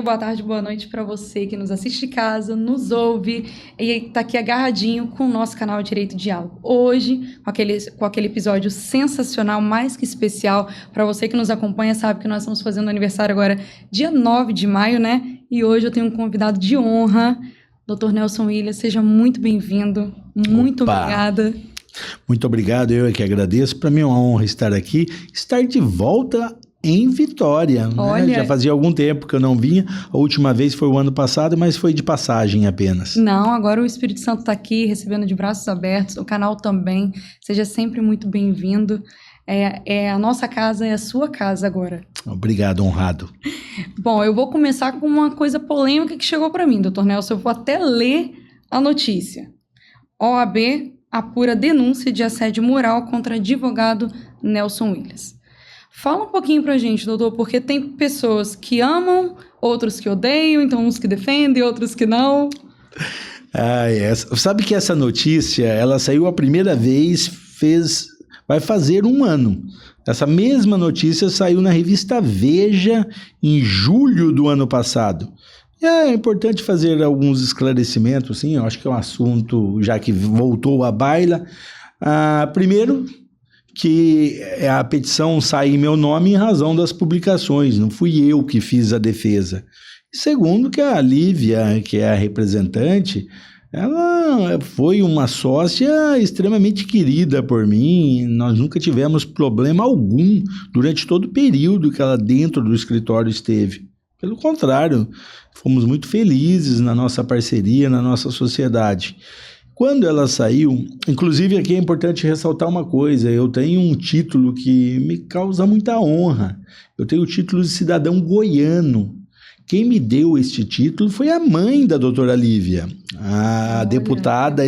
boa tarde, boa noite para você que nos assiste de casa, nos ouve e está aqui agarradinho com o nosso canal Direito Diálogo. Hoje, com aquele episódio sensacional, mais que especial, para você que nos acompanha, sabe que nós estamos fazendo aniversário agora, dia 9 de maio, né? E hoje eu tenho um convidado de honra, Dr. Nelson Williams. Seja muito bem-vindo, muito obrigada. Muito obrigado, eu é que agradeço. Para mim é uma honra estar aqui, estar de volta em Vitória. Olha, né? Já fazia algum tempo que eu não vinha. A última vez foi o ano passado, mas foi de passagem apenas. Não, agora o Espírito Santo está aqui, recebendo de braços abertos, o canal também. Seja sempre muito bem-vindo. A nossa casa é a sua casa agora. Obrigado, honrado. Bom, eu vou começar com uma coisa polêmica que chegou para mim, doutor Nelson. Eu vou até ler a notícia. OAB apura denúncia de assédio moral contra advogado Nelson Williams. Fala um pouquinho pra gente, doutor, porque tem pessoas que amam, outros que odeiam, então uns que defendem, outros que não. Sabe que essa notícia, ela saiu a primeira vez, vai fazer um ano. Essa mesma notícia saiu na revista Veja em julho do ano passado. E é importante fazer alguns esclarecimentos, sim, eu acho que é um assunto, já que voltou à baila. Primeiro, que a petição sai em meu nome em razão das publicações, não fui eu que fiz a defesa. E segundo, que a Lívia, que é a representante, ela foi uma sócia extremamente querida por mim, nós nunca tivemos problema algum durante todo o período que ela dentro do escritório esteve. Pelo contrário, fomos muito felizes na nossa parceria, na nossa sociedade. Quando ela saiu, inclusive aqui é importante ressaltar uma coisa, eu tenho um título que me causa muita honra, eu tenho o título de cidadão goiano. Quem me deu este título foi a mãe da doutora Lívia, a deputada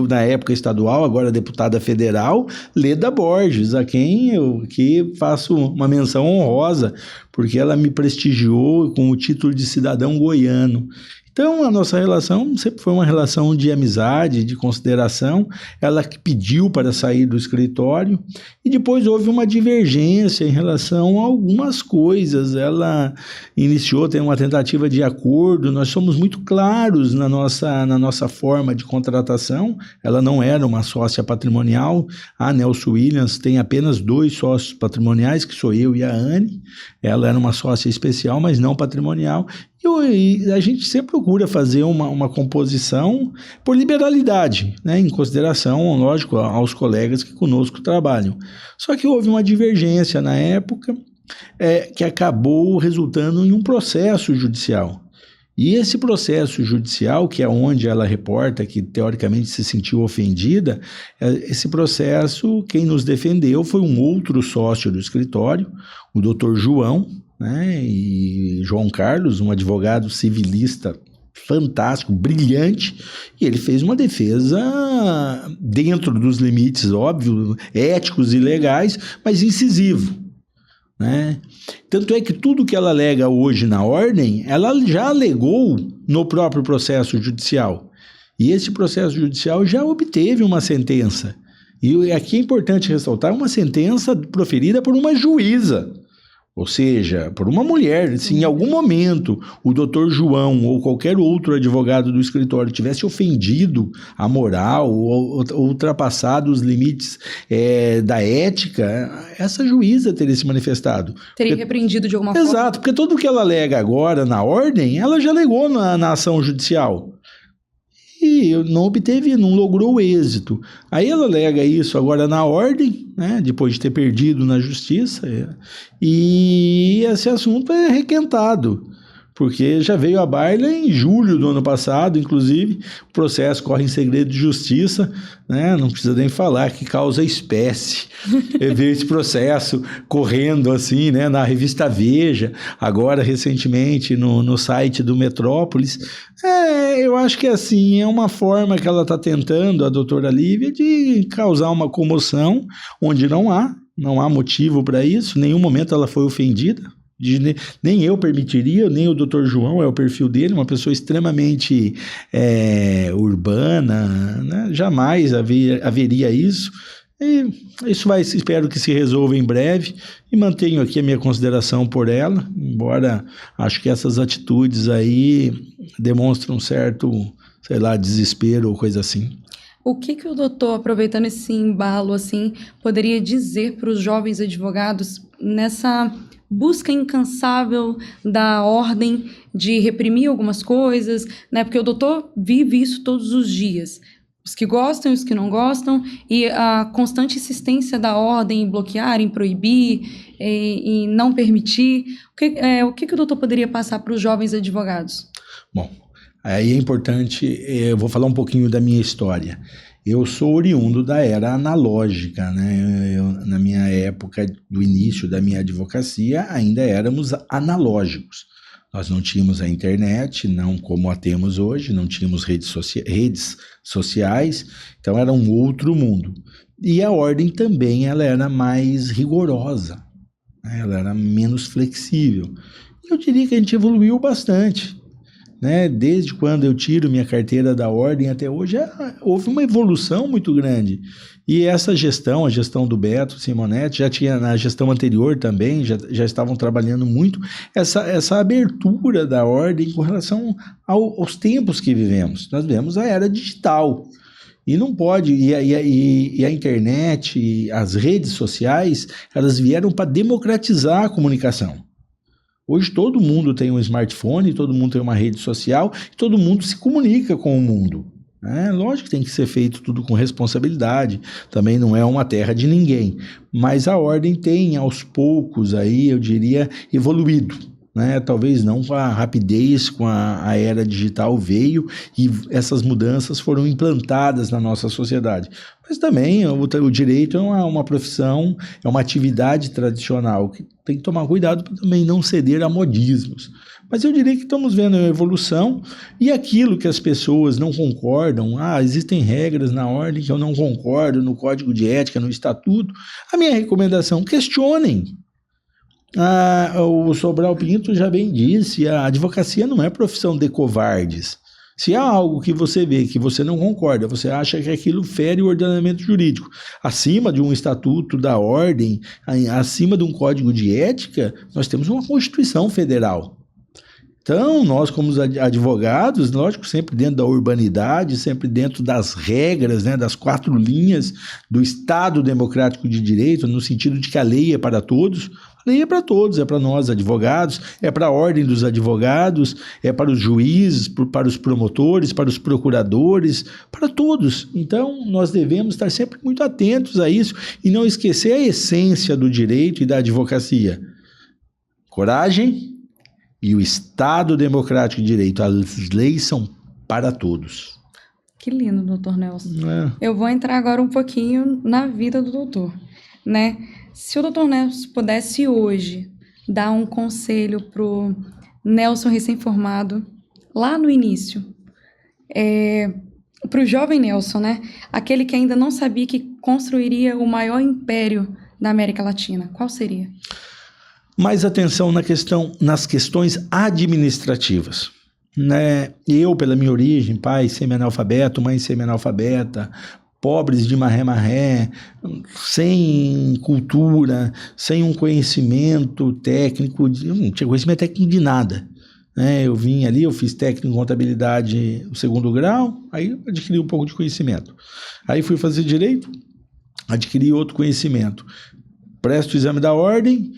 na época estadual, agora deputada federal, Leda Borges, a quem eu aqui faço uma menção honrosa, porque ela me prestigiou com o título de cidadão goiano. Então, a nossa relação sempre foi uma relação de amizade, de consideração. Ela que pediu para sair do escritório e depois houve uma divergência em relação a algumas coisas. Ela tem uma tentativa de acordo. Nós somos muito claros na nossa forma de contratação. Ela não era uma sócia patrimonial. A Nelson Williams tem apenas 2 sócios patrimoniais, que sou eu e a Anne. Ela era uma sócia especial, mas não patrimonial. E a gente sempre procura fazer uma composição por liberalidade, né, em consideração, lógico, aos colegas que conosco trabalham. Só que houve uma divergência na época que acabou resultando em um processo judicial. E esse processo judicial, que é onde ela reporta que teoricamente se sentiu ofendida, esse processo, quem nos defendeu foi um outro sócio do escritório, o doutor João, né, e João Carlos, um advogado civilista fantástico, brilhante, e ele fez uma defesa dentro dos limites, óbvio, éticos e legais, mas incisivo. Né? Tanto é que tudo que ela alega hoje na ordem, ela já alegou no próprio processo judicial. E esse processo judicial já obteve uma sentença. E aqui é importante ressaltar uma sentença proferida por uma juíza. Ou seja, por uma mulher, se em algum momento o doutor João ou qualquer outro advogado do escritório tivesse ofendido a moral ou ultrapassado os limites da ética, essa juíza teria se manifestado. Teria repreendido de alguma forma? Exato, porque tudo que ela alega agora na ordem, ela já alegou na ação judicial. E não logrou êxito. Aí ela alega isso agora na ordem, né, depois de ter perdido na justiça, e esse assunto é requentado, porque já veio à baila em julho do ano passado, inclusive, o processo corre em segredo de justiça, né, não precisa nem falar que causa espécie. Ver esse processo correndo assim, né, na revista Veja, agora recentemente no site do Metrópolis. Eu acho que assim, é uma forma que ela está tentando, a doutora Lívia, de causar uma comoção onde não há motivo para isso, em nenhum momento ela foi ofendida. Nem eu permitiria, nem o Dr. João, é o perfil dele, uma pessoa extremamente urbana, né? Jamais haveria isso. E isso espero que se resolva em breve e mantenho aqui a minha consideração por ela, embora acho que essas atitudes aí demonstram um certo, sei lá, desespero ou coisa assim. O que o doutor, aproveitando esse embalo, assim, poderia dizer para os jovens advogados nessa busca incansável da ordem de reprimir algumas coisas, né? Porque o doutor vive isso todos os dias. Os que gostam e os que não gostam, e a constante insistência da ordem em bloquear, em proibir, em não permitir. O que o doutor poderia passar para os jovens advogados? Bom, aí é importante, eu vou falar um pouquinho da minha história. Eu sou oriundo da era analógica, né? Na minha época, do início da minha advocacia, ainda éramos analógicos. Nós não tínhamos a internet, não como a temos hoje, não tínhamos redes sociais, então era um outro mundo. E a ordem também ela era mais rigorosa, né? Ela era menos flexível. Eu diria que a gente evoluiu bastante, né? Desde quando eu tiro minha carteira da ordem até hoje, houve uma evolução muito grande. E essa gestão, a gestão do Beto Simonetti, já tinha na gestão anterior também, já estavam trabalhando muito essa abertura da ordem com relação aos tempos que vivemos. Nós vivemos a era digital. E não pode, e a internet, e as redes sociais, elas vieram para democratizar a comunicação. Hoje todo mundo tem um smartphone, todo mundo tem uma rede social, todo mundo se comunica com o mundo. Lógico que tem que ser feito tudo com responsabilidade, também não é uma terra de ninguém, mas a ordem tem aos poucos aí, eu diria, evoluído, né? Talvez não com a rapidez com a era digital veio e essas mudanças foram implantadas na nossa sociedade. Mas também o direito é uma profissão, é uma atividade tradicional que tem que tomar cuidado para também não ceder a modismos. Mas eu diria que estamos vendo a evolução e aquilo que as pessoas não concordam, existem regras na ordem que eu não concordo, no código de ética, no estatuto, a minha recomendação, questionem. O Sobral Pinto já bem disse, a advocacia não é profissão de covardes. Se há algo que você vê que você não concorda, você acha que aquilo fere o ordenamento jurídico, acima de um estatuto da ordem, acima de um código de ética, nós temos uma Constituição Federal. Então, nós como advogados, lógico, sempre dentro da urbanidade, sempre dentro das regras, né, das 4 linhas do Estado Democrático de Direito, no sentido de que a lei é para todos. A lei é para todos, é para nós advogados, é para a ordem dos advogados, é para os juízes, para os promotores, para os procuradores, para todos. Então, nós devemos estar sempre muito atentos a isso e não esquecer a essência do direito e da advocacia. Coragem e o Estado Democrático de Direito. As leis são para todos. Que lindo, doutor Nelson. Eu vou entrar agora um pouquinho na vida do doutor, né? Se o doutor Nelson pudesse hoje dar um conselho pro Nelson recém-formado, lá no início, pro jovem Nelson, né? Aquele que ainda não sabia que construiria o maior império da América Latina, qual seria? Mais atenção nas questões administrativas. Né? Eu, pela minha origem, pai semi-analfabeto, mãe semi-analfabeta, pobres de marré-marré, sem cultura, sem um conhecimento técnico, não tinha conhecimento técnico de nada. Né? Eu vim ali, eu fiz técnico em contabilidade no 2º grau, aí adquiri um pouco de conhecimento. Aí fui fazer direito, adquiri outro conhecimento. Presto o exame da ordem,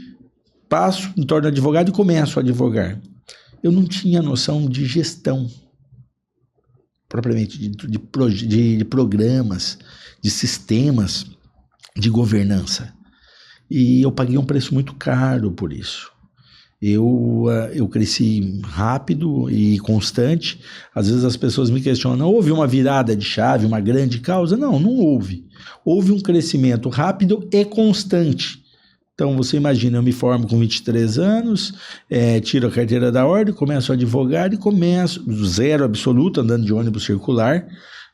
passo, me torno advogado e começo a advogar. Eu não tinha noção de gestão, propriamente, de programas, de sistemas de governança. E eu paguei um preço muito caro por isso. Eu cresci rápido e constante. Às vezes as pessoas me questionam, houve uma virada de chave, uma grande causa? Não, não houve. Houve um crescimento rápido e constante. Então, você imagina, eu me formo com 23 anos, tiro a carteira da ordem, começo a advogar e começo do zero absoluto, andando de ônibus circular,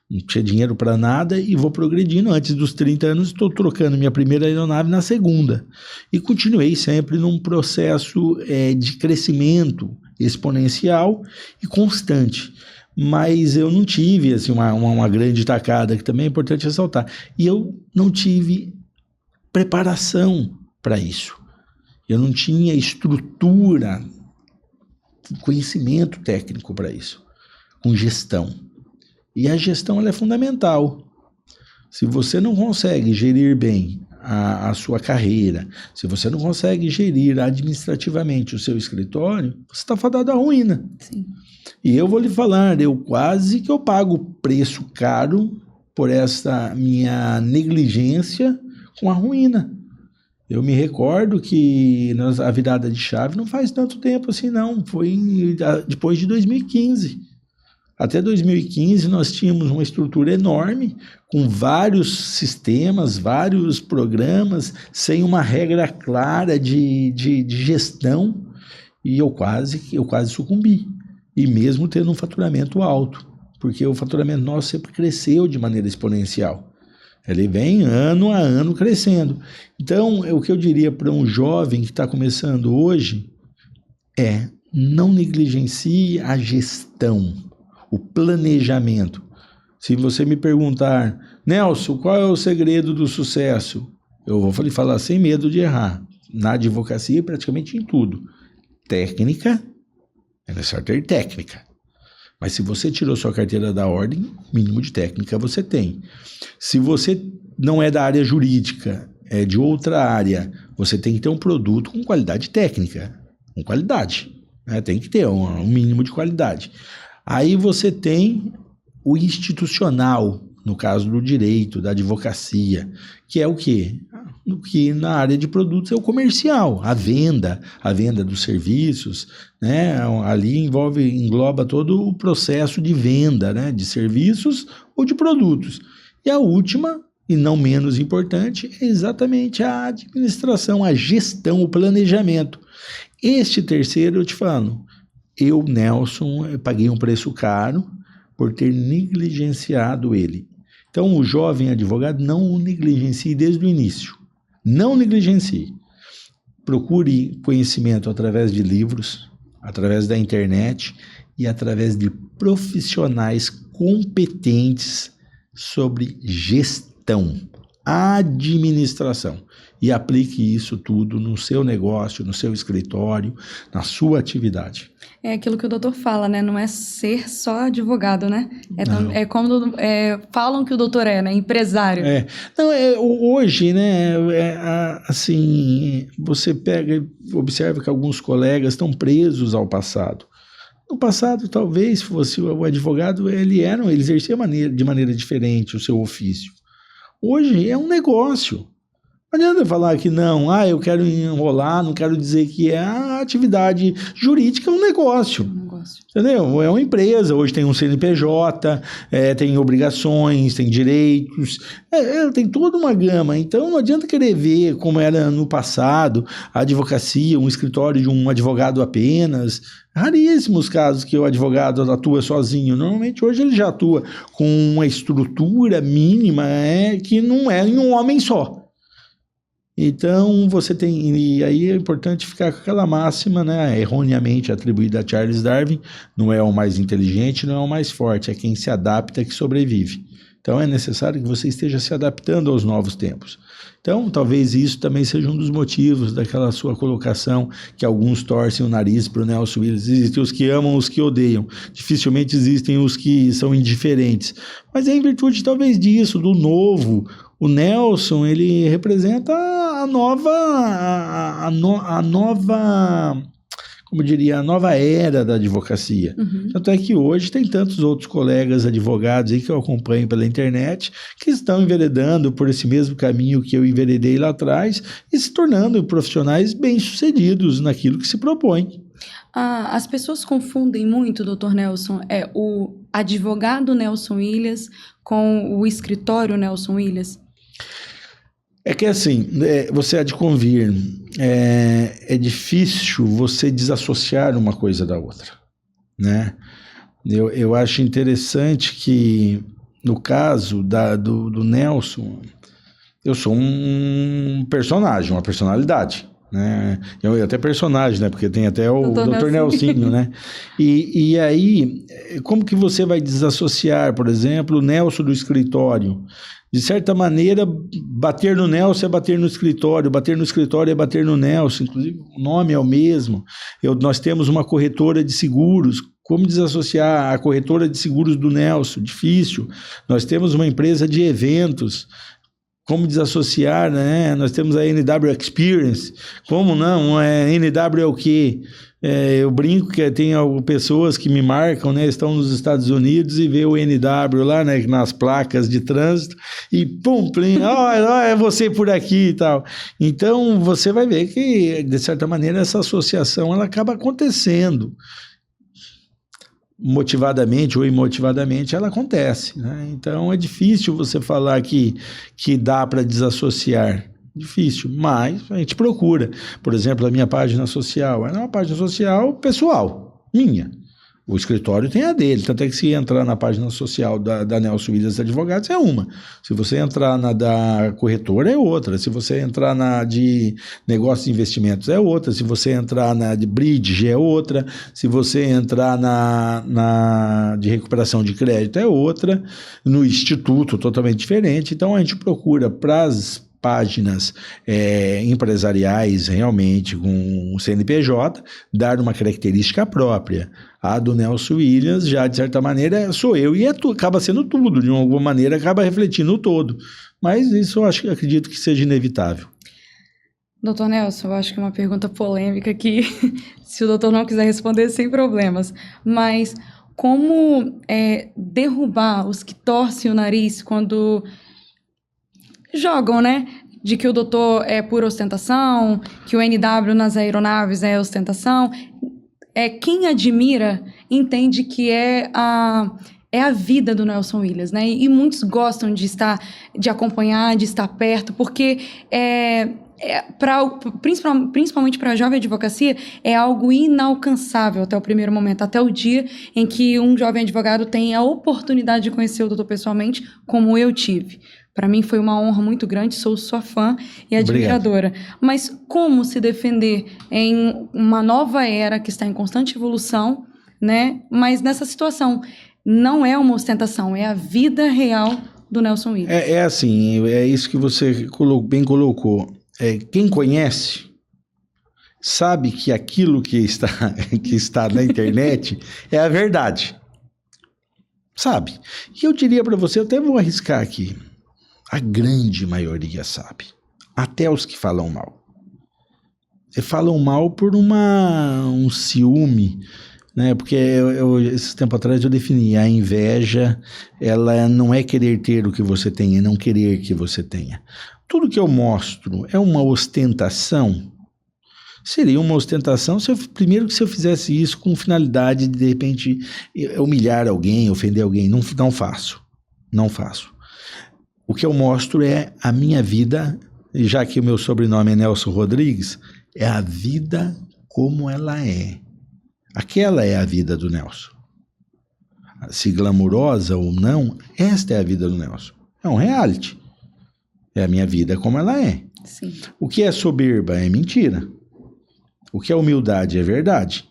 não tinha dinheiro para nada e vou progredindo. Antes dos 30 anos, estou trocando minha primeira aeronave na segunda. E continuei sempre num processo de crescimento exponencial e constante. mas eu não tive assim, uma grande tacada, que também é importante ressaltar. E eu não tive preparação para isso. Eu não tinha estrutura, conhecimento técnico para isso, com gestão. E a gestão ela é fundamental. Se você não consegue gerir bem a sua carreira, se você não consegue gerir administrativamente o seu escritório, você está fadado à ruína. Sim. E eu vou lhe falar, eu pago preço caro por essa minha negligência com a ruína. Eu me recordo que a virada de chave não faz tanto tempo assim não, foi depois de 2015. Até 2015 nós tínhamos uma estrutura enorme, com vários sistemas, vários programas, sem uma regra clara de gestão, e eu quase sucumbi. E mesmo tendo um faturamento alto, porque o faturamento nosso sempre cresceu de maneira exponencial. Ele vem ano a ano crescendo. Então, o que eu diria para um jovem que está começando hoje é: não negligencie a gestão, o planejamento. Se você me perguntar, Nelson, qual é o segredo do sucesso? Eu vou lhe falar sem medo de errar. Na advocacia, praticamente em tudo. Técnica, é necessário ter técnica. Mas se você tirou sua carteira da ordem, mínimo de técnica você tem. Se você não é da área jurídica, é de outra área, você tem que ter um produto com qualidade técnica, com qualidade, né? Tem que ter um mínimo de qualidade. Aí você tem o institucional, no caso do direito, da advocacia, que é o quê? O que na área de produtos é o comercial, a venda dos serviços, né? Ali engloba todo o processo de venda, né? De serviços ou de produtos. E a última, e não menos importante, é exatamente a administração, a gestão, o planejamento. Este terceiro, eu te falo, eu, Nelson, paguei um preço caro por ter negligenciado ele. Então, o jovem advogado não o negligencie desde o início. Não negligencie. Procure conhecimento através de livros, através da internet e através de profissionais competentes sobre gestão, administração. E aplique isso tudo no seu negócio, no seu escritório, na sua atividade. É aquilo que o doutor fala, né? Não é ser só advogado, né? É como falam que o doutor é, né? Empresário. Hoje, né? Assim, você pega e observa que alguns colegas estão presos ao passado. No passado, talvez, fosse o advogado, ele exercia de maneira diferente o seu ofício. Hoje é um negócio. Não adianta falar que não, eu quero enrolar, não quero dizer que a atividade jurídica é um negócio. Entendeu? É uma empresa, hoje tem um CNPJ, tem obrigações, tem direitos, tem toda uma gama. Então não adianta querer ver como era no passado, a advocacia, um escritório de um advogado apenas. Raríssimos casos que o advogado atua sozinho. Normalmente hoje ele já atua com uma estrutura mínima que não é em um homem só. Então, você tem, e aí é importante ficar com aquela máxima, né, erroneamente atribuída a Charles Darwin: não é o mais inteligente, não é o mais forte, é quem se adapta que sobrevive. Então, é necessário que você esteja se adaptando aos novos tempos. Então, talvez isso também seja um dos motivos daquela sua colocação, que alguns torcem o nariz para o Nelson Williams. Existem os que amam, os que odeiam. Dificilmente existem os que são indiferentes. Mas é em virtude, talvez, disso, do novo. O Nelson, ele representa a nova era da advocacia. Uhum. Tanto é que hoje tem tantos outros colegas advogados aí que eu acompanho pela internet que estão enveredando por esse mesmo caminho que eu enveredei lá atrás e se tornando profissionais bem-sucedidos naquilo que se propõe. As pessoas confundem muito, doutor Nelson, o advogado Nelson Williams com o escritório Nelson Williams? É que assim, você há de convir, é difícil você desassociar uma coisa da outra, né? Eu acho interessante que, no caso do Nelson, eu sou um personagem, uma personalidade, né? Eu até personagem, né? Porque tem até o Dr. Nelsinho, né? E aí, como que você vai desassociar, por exemplo, o Nelson do escritório? De certa maneira, bater no Nelson é bater no escritório é bater no Nelson, inclusive o nome é o mesmo. Nós temos uma corretora de seguros. Como desassociar a corretora de seguros do Nelson? Difícil. Nós temos uma empresa de eventos. Como desassociar, né? Nós temos a NW Experience. Como não? NW é o quê? Eu brinco que tem pessoas que me marcam, né? Estão nos Estados Unidos e vê o NW lá, né? Nas placas de trânsito e pum, plim, é você por aqui e tal. Então, você vai ver que, de certa maneira, essa associação ela acaba acontecendo. Motivadamente ou imotivadamente, ela acontece, né? Então é difícil você falar que dá para desassociar, difícil, mas a gente procura. Por exemplo, a minha página social é uma página social pessoal, minha. O escritório tem a dele, tanto é que se entrar na página social da Nelson Williams Advogados é uma. Se você entrar na da corretora é outra. Se você entrar na de negócios e investimentos é outra. Se você entrar na de bridge é outra. Se você entrar na de recuperação de crédito é outra. No instituto totalmente diferente. Então a gente procura para as páginas empresariais realmente com o CNPJ, dar uma característica própria. A do Nelson Williams, já de certa maneira, sou eu e acaba sendo tudo, de alguma maneira acaba refletindo o todo. Mas isso eu acredito que seja inevitável. Doutor Nelson, eu acho que é uma pergunta polêmica que, se o doutor não quiser responder, sem problemas. Mas como derrubar os que torcem o nariz quando jogam, né? De que o doutor é pura ostentação, que o NW nas aeronaves é ostentação. Quem admira entende que é a vida do Nelson Williams, né? E muitos gostam de acompanhar, de estar perto, porque principalmente para a jovem advocacia, é algo inalcançável até o primeiro momento, até o dia em que um jovem advogado tem a oportunidade de conhecer o doutor pessoalmente, como eu tive. Para mim foi uma honra muito grande, sou sua fã e admiradora. Obrigado. Mas como se defender em uma nova era que está em constante evolução, né? Mas nessa situação não é uma ostentação, é a vida real do Nelson Williams. É assim, é isso que você bem colocou. Quem conhece sabe que aquilo que está na internet é a verdade. Sabe? E eu diria para você, eu até vou arriscar aqui, a grande maioria sabe. Até os que falam mal. Falam mal por um ciúme, né? Porque esse tempo atrás eu defini, a inveja, ela não é querer ter o que você tem, é não querer que você tenha. Tudo que eu mostro é uma ostentação? Seria uma ostentação primeiro que se eu fizesse isso com finalidade de repente, humilhar alguém, ofender alguém. Não faço. Não faço. O que eu mostro é a minha vida, já que o meu sobrenome é Nelson Rodrigues, é a vida como ela é. Aquela é a vida do Nelson. Se glamurosa ou não, esta é a vida do Nelson. É um reality. É a minha vida como ela é. Sim. O que é soberba é mentira. O que é humildade é verdade.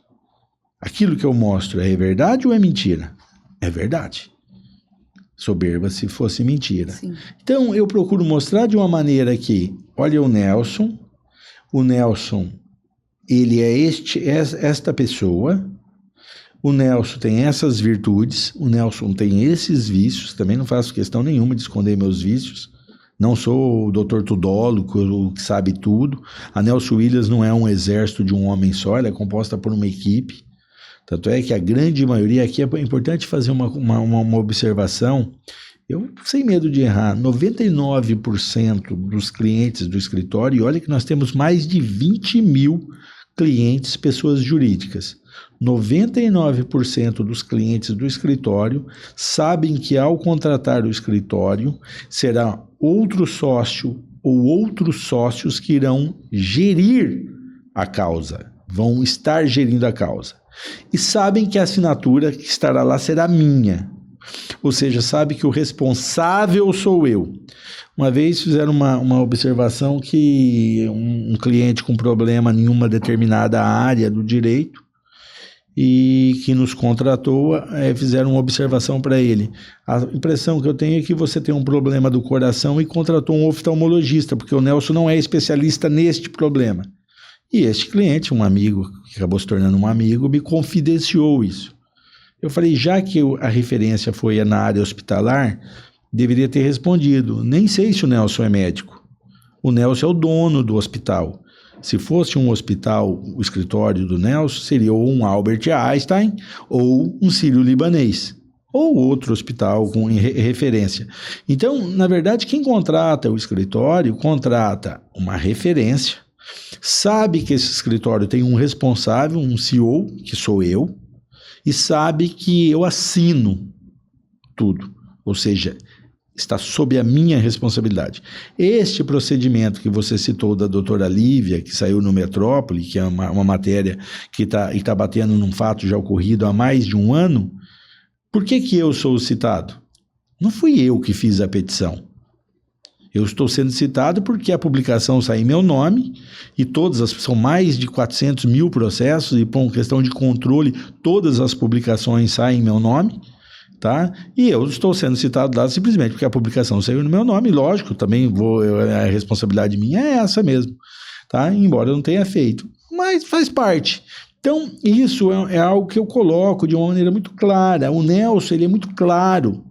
Aquilo que eu mostro é verdade ou é mentira? É verdade. Soberba se fosse mentira. Sim. Então, eu procuro mostrar de uma maneira que, olha o Nelson, ele é esta pessoa, o Nelson tem essas virtudes, o Nelson tem esses vícios, também não faço questão nenhuma de esconder meus vícios, não sou o doutor tudólogo que sabe tudo, a Nelson Williams não é um exército de um homem só, ela é composta por uma equipe. Tanto é que a grande maioria, aqui é importante fazer uma observação, eu sem medo de errar, 99% dos clientes do escritório, e olha que nós temos mais de 20 mil clientes, pessoas jurídicas, 99% dos clientes do escritório sabem que ao contratar o escritório, será outro sócio ou outros sócios que irão gerir a causa, vão estar gerindo a causa. E sabem que a assinatura que estará lá será minha. ou seja, sabe que o responsável sou eu. Uma vez fizeram uma observação que um cliente com problema em uma determinada área do direito e que nos contratou, fizeram uma observação para ele. A impressão que eu tenho é que você tem um problema do coração e contratou um oftalmologista, porque o Nelson não é especialista neste problema. E este cliente, um amigo, que acabou se tornando um amigo, me confidenciou isso. Eu falei, já que a referência foi na área hospitalar, deveria ter respondido. Nem sei se o Nelson é médico. O Nelson é o dono do hospital. Se fosse um hospital, o escritório do Nelson seria ou um Albert Einstein ou um Sírio-Libanês, ou outro hospital com referência. Então, na verdade, quem contrata o escritório, contrata uma referência, sabe que esse escritório tem um responsável, um CEO, que sou eu, e sabe que eu assino tudo, ou seja, está sob a minha responsabilidade. Este procedimento que você citou da doutora Lívia, que saiu no Metrópole, que é uma matéria que está batendo num fato já ocorrido há mais de um ano, por que eu sou citado? Não fui eu que fiz a petição. Eu estou sendo citado porque a publicação sai em meu nome e são mais de 400 mil processos e por questão de controle, todas as publicações saem em meu nome. Tá? E eu estou sendo citado lá simplesmente porque a publicação saiu no meu nome, lógico, também a responsabilidade minha é essa mesmo, tá? Embora eu não tenha feito, mas faz parte. Então, isso é algo que eu coloco de uma maneira muito clara. O Nelson, ele é muito claro.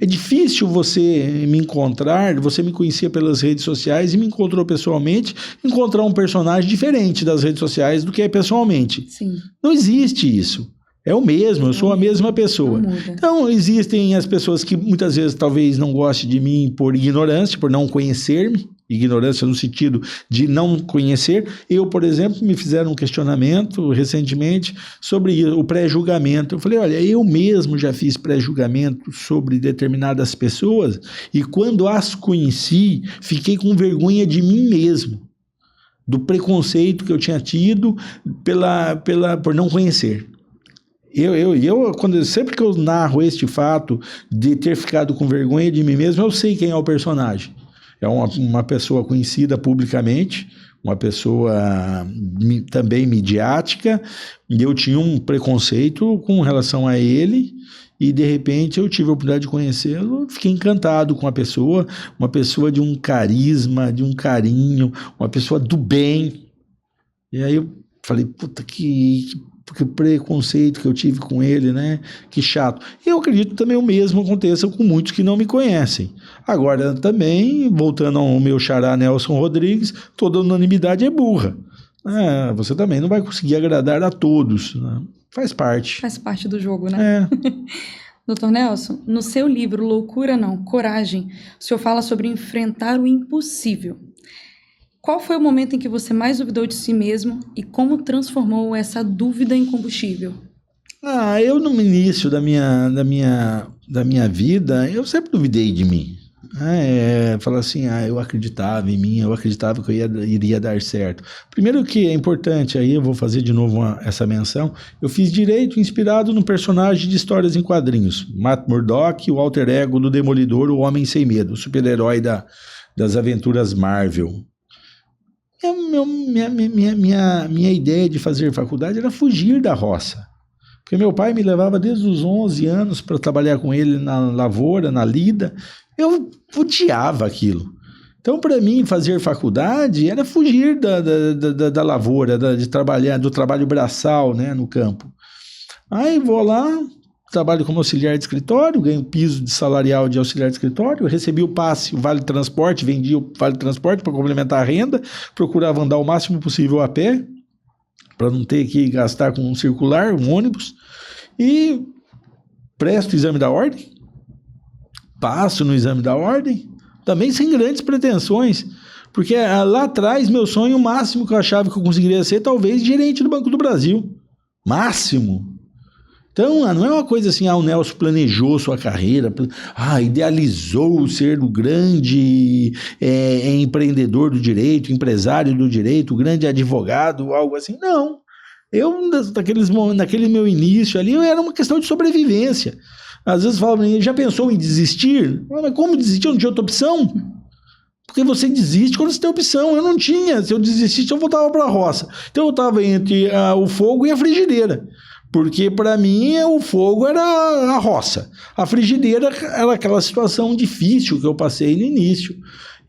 É difícil você me encontrar, você me conhecia pelas redes sociais e me encontrou pessoalmente, encontrar um personagem diferente das redes sociais do que é pessoalmente. Sim. Não existe isso. É o mesmo, eu sou a mesma pessoa. Então, existem as pessoas que muitas vezes talvez não gostem de mim por ignorância, por não conhecer-me, ignorância no sentido de não conhecer. Eu, por exemplo, me fizeram um questionamento recentemente sobre o pré-julgamento. Eu falei, olha, eu mesmo já fiz pré-julgamento sobre determinadas pessoas e quando as conheci, fiquei com vergonha de mim mesmo, do preconceito que eu tinha tido por não conhecer. Sempre que eu narro este fato de ter ficado com vergonha de mim mesmo, eu sei quem é o personagem. É uma pessoa conhecida publicamente, uma pessoa também midiática, e eu tinha um preconceito com relação a ele, e de repente eu tive a oportunidade de conhecê-lo, fiquei encantado com a pessoa, uma pessoa de um carisma, de um carinho, uma pessoa do bem. E aí eu falei, puta, que preconceito que eu tive com ele, né? Que chato. E eu acredito também o mesmo aconteça com muitos que não me conhecem. Agora, também, voltando ao meu xará Nelson Rodrigues, toda unanimidade é burra. Você também não vai conseguir agradar a todos, né? Faz parte. Faz parte do jogo, né? Dr. Nelson, no seu livro Loucura Não, Coragem, o senhor fala sobre enfrentar o impossível. Qual foi o momento em que você mais duvidou de si mesmo e como transformou essa dúvida em combustível? Eu no início da minha vida, eu sempre duvidei de mim. Falar assim, eu acreditava em mim, eu acreditava que eu iria dar certo. Primeiro que é importante, aí eu vou fazer de novo essa menção, eu fiz direito inspirado no personagem de histórias em quadrinhos, Matt Murdock, o alter ego do Demolidor, o Homem Sem Medo, o super-herói das aventuras Marvel. Minha ideia de fazer faculdade era fugir da roça. Porque meu pai me levava desde os 11 anos para trabalhar com ele na lavoura, na lida. Eu odiava aquilo. Então, para mim, fazer faculdade era fugir da lavoura, de trabalhar, do trabalho braçal, né, no campo. Aí vou lá, trabalho como auxiliar de escritório, ganho piso de salarial de auxiliar de escritório, recebi o passe, o Vale Transporte, vendi o Vale Transporte para complementar a renda, procurava andar o máximo possível a pé, para não ter que gastar com um circular, um ônibus, e presto o exame da ordem, passo no exame da ordem, também sem grandes pretensões, porque lá atrás, meu sonho máximo que eu achava que eu conseguiria ser, talvez gerente do Banco do Brasil, máximo. Então, não é uma coisa assim, o Nelson planejou sua carreira, idealizou ser o grande empreendedor do direito, empresário do direito, o grande advogado, algo assim. Não. Naquele meu início ali, era uma questão de sobrevivência. Às vezes falam, já pensou em desistir? Mas como desistir? Eu não tinha outra opção. Porque você desiste quando você tem opção. Eu não tinha. Se eu desistisse, eu voltava para a roça. Então eu estava entre o fogo e a frigideira. Porque para mim o fogo era a roça. A frigideira era aquela situação difícil que eu passei no início.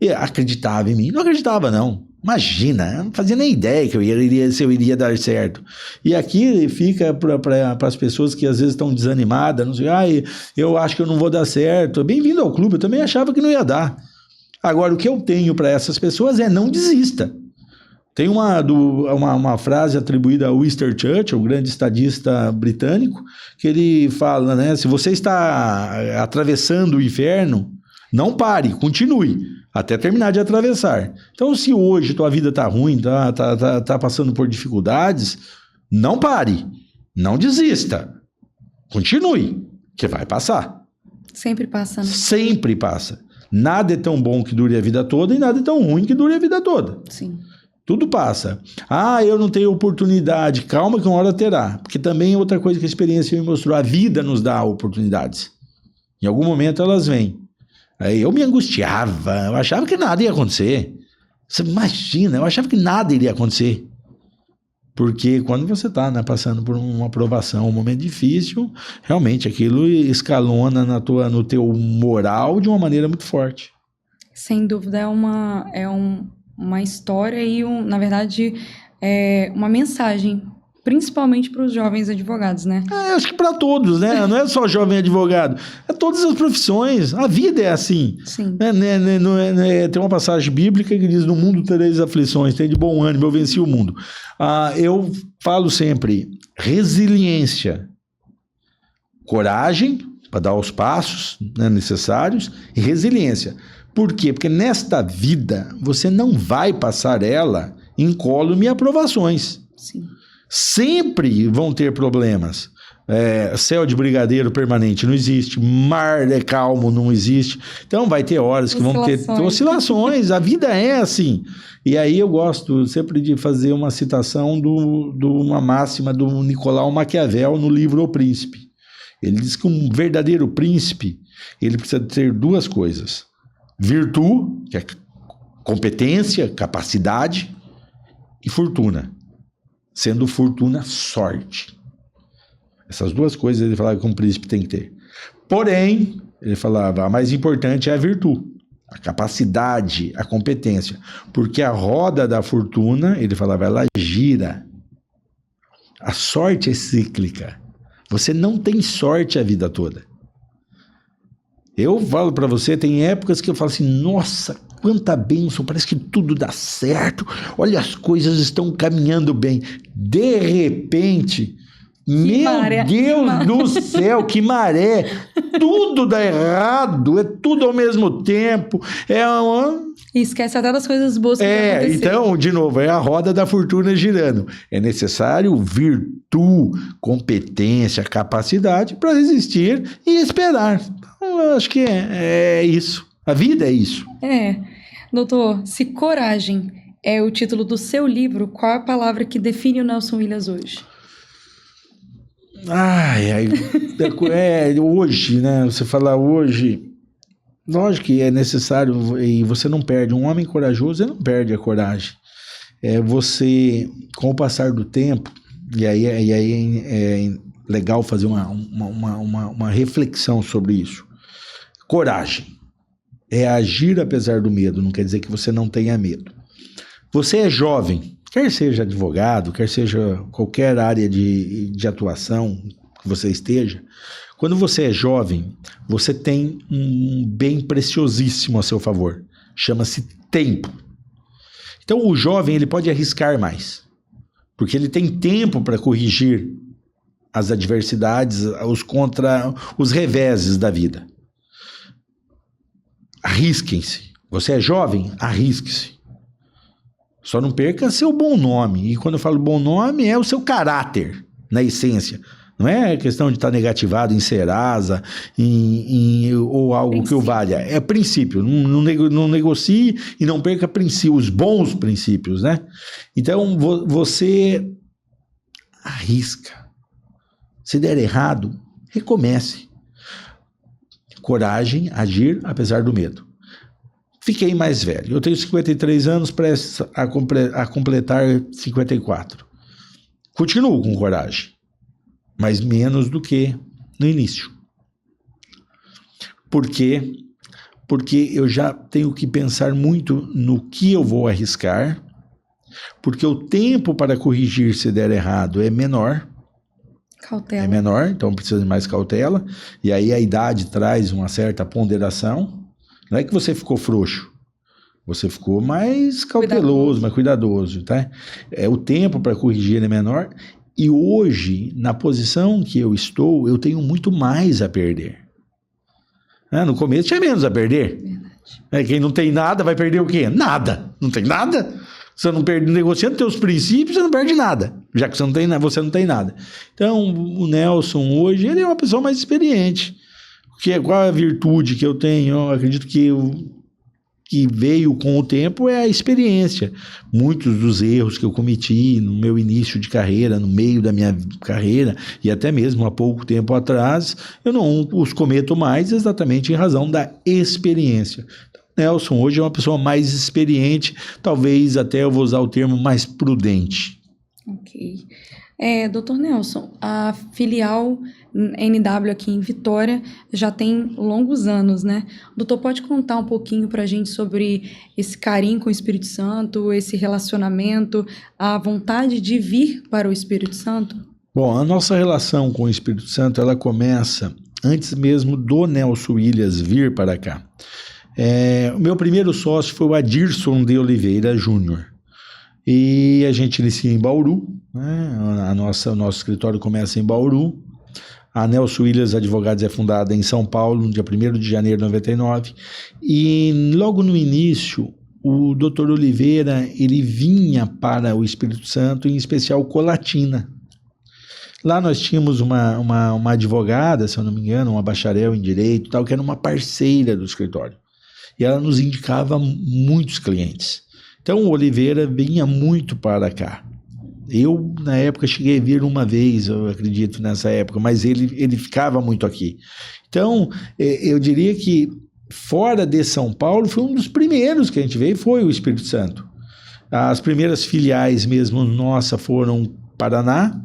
E acreditava em mim? Não acreditava, não. Imagina, eu não fazia nem ideia que se eu iria dar certo. E aqui fica para as pessoas que às vezes estão desanimadas, não sei, eu acho que eu não vou dar certo. Bem-vindo ao clube, eu também achava que não ia dar. Agora, o que eu tenho para essas pessoas é não desista. Tem uma frase atribuída a Winston Churchill, o grande estadista britânico, que ele fala, né? Se você está atravessando o inferno, não pare, continue, até terminar de atravessar. Então, se hoje tua vida está ruim, tá passando por dificuldades, não pare, não desista, continue, que vai passar. Sempre passa, né? Sempre passa. Nada é tão bom que dure a vida toda e nada é tão ruim que dure a vida toda. Sim. Tudo passa. Eu não tenho oportunidade. Calma que uma hora terá. Porque também outra coisa que a experiência me mostrou, a vida nos dá oportunidades. Em algum momento elas vêm. Aí eu me angustiava, eu achava que nada ia acontecer. Você imagina, eu achava que nada iria acontecer. Porque quando você está, né, passando por uma provação, um momento difícil, realmente aquilo escalona no teu moral de uma maneira muito forte. Sem dúvida, é uma história e, na verdade, uma mensagem, principalmente para os jovens advogados, né? Acho que para todos, né? Não é só jovem advogado, é todas as profissões. A vida é assim. Sim. Tem uma passagem bíblica que diz: no mundo tereis aflições, tem de bom ânimo, eu venci o mundo. Eu falo sempre, resiliência, coragem para dar os passos, né, necessários, e resiliência. Por quê? Porque nesta vida você não vai passar ela incólume e aprovações. Sim. Sempre vão ter problemas. Céu de brigadeiro permanente não existe, mar calmo não existe. Então vai ter horas que vão ter oscilações. A vida é assim. E aí eu gosto sempre de fazer uma citação de uma máxima do Nicolau Maquiavel no livro O Príncipe. Ele diz que um verdadeiro príncipe, ele precisa ter duas coisas: virtude, que é competência, capacidade, e fortuna. Sendo fortuna, sorte. Essas duas coisas ele falava que um príncipe tem que ter. Porém, ele falava, a mais importante é a virtude, a capacidade, a competência. Porque a roda da fortuna, ele falava, ela gira. A sorte é cíclica. Você não tem sorte a vida toda. Eu falo para você, tem épocas que eu falo assim, nossa, quanta bênção, parece que tudo dá certo, olha, as coisas estão caminhando bem. De repente, Deus do céu, que maré, tudo dá errado, é tudo ao mesmo tempo, E esquece até das coisas boas que já aconteceram. Então, de novo, é a roda da fortuna girando. É necessário virtude, competência, capacidade para resistir e esperar. Então, eu acho que é isso. A vida é isso. Doutor, se coragem é o título do seu livro, qual é a palavra que define o Nelson Williams hoje? Hoje, né? Você falar hoje, lógico que é necessário, e você não perde. Um homem corajoso, ele não perde a coragem. Você, com o passar do tempo, e aí é legal fazer uma reflexão sobre isso. Coragem é agir apesar do medo, não quer dizer que você não tenha medo. Você é jovem, quer seja advogado, quer seja qualquer área de atuação que você esteja, quando você é jovem, você tem um bem preciosíssimo a seu favor, chama-se tempo. Então o jovem ele pode arriscar mais, porque ele tem tempo para corrigir as adversidades, os reveses da vida. Arrisquem-se. Você é jovem? Arrisque-se. Só não perca seu bom nome. E quando eu falo bom nome, é o seu caráter, na essência. Não é questão de estar negativado em Serasa ou algo princípio. Que o valha. É princípio. Não negocie e não perca os bons princípios, né? Então, você arrisca. Se der errado, recomece. Coragem, agir apesar do medo. Fiquei mais velho. Eu tenho 53 anos, prestes a completar 54. Continuo com coragem, mas menos do que no início. Por quê? Porque eu já tenho que pensar muito no que eu vou arriscar, porque o tempo para corrigir se der errado é menor. Cautela. É menor, então precisa de mais cautela. E aí a idade traz uma certa ponderação. Não é que você ficou frouxo, você ficou mais cauteloso, mais cuidadoso, tá? O tempo para corrigir é menor. E hoje, na posição que eu estou, eu tenho muito mais a perder. No começo tinha menos a perder. Verdade. Quem não tem nada vai perder o quê? Nada. Não tem nada. Você não perde, negociando teus princípios, você não perde nada, já que você não tem nada. Então, o Nelson hoje, ele é uma pessoa mais experiente. Qual é a virtude que eu tenho? Eu acredito que veio com o tempo é a experiência. Muitos dos erros que eu cometi no meu início de carreira, no meio da minha carreira, e até mesmo há pouco tempo atrás, eu não os cometo mais exatamente em razão da experiência. Nelson hoje é uma pessoa mais experiente, talvez até eu vou usar o termo mais prudente. Ok. Dr. Nelson, a filial NW aqui em Vitória já tem longos anos, né? O doutor pode contar um pouquinho para a gente sobre esse carinho com o Espírito Santo, esse relacionamento, a vontade de vir para o Espírito Santo? Bom, a nossa relação com o Espírito Santo, ela começa antes mesmo do Nelson Williams vir para cá. O meu primeiro sócio foi o Adirson de Oliveira Júnior. E a gente inicia em Bauru, né? O nosso escritório começa em Bauru. A Nelson Williams Advogados é fundada em São Paulo, no dia 1º de janeiro de 99. E logo no início, o Dr. Oliveira, ele vinha para o Espírito Santo, em especial Colatina. Lá nós tínhamos uma advogada, se eu não me engano, uma bacharel em Direito, tal, que era uma parceira do escritório. E ela nos indicava muitos clientes. Então, o Oliveira vinha muito para cá. Eu, na época, cheguei a vir uma vez, eu acredito, nessa época, mas ele ficava muito aqui. Então, eu diria que fora de São Paulo, foi um dos primeiros que a gente veio, foi o Espírito Santo. As primeiras filiais mesmo nossa foram Paraná,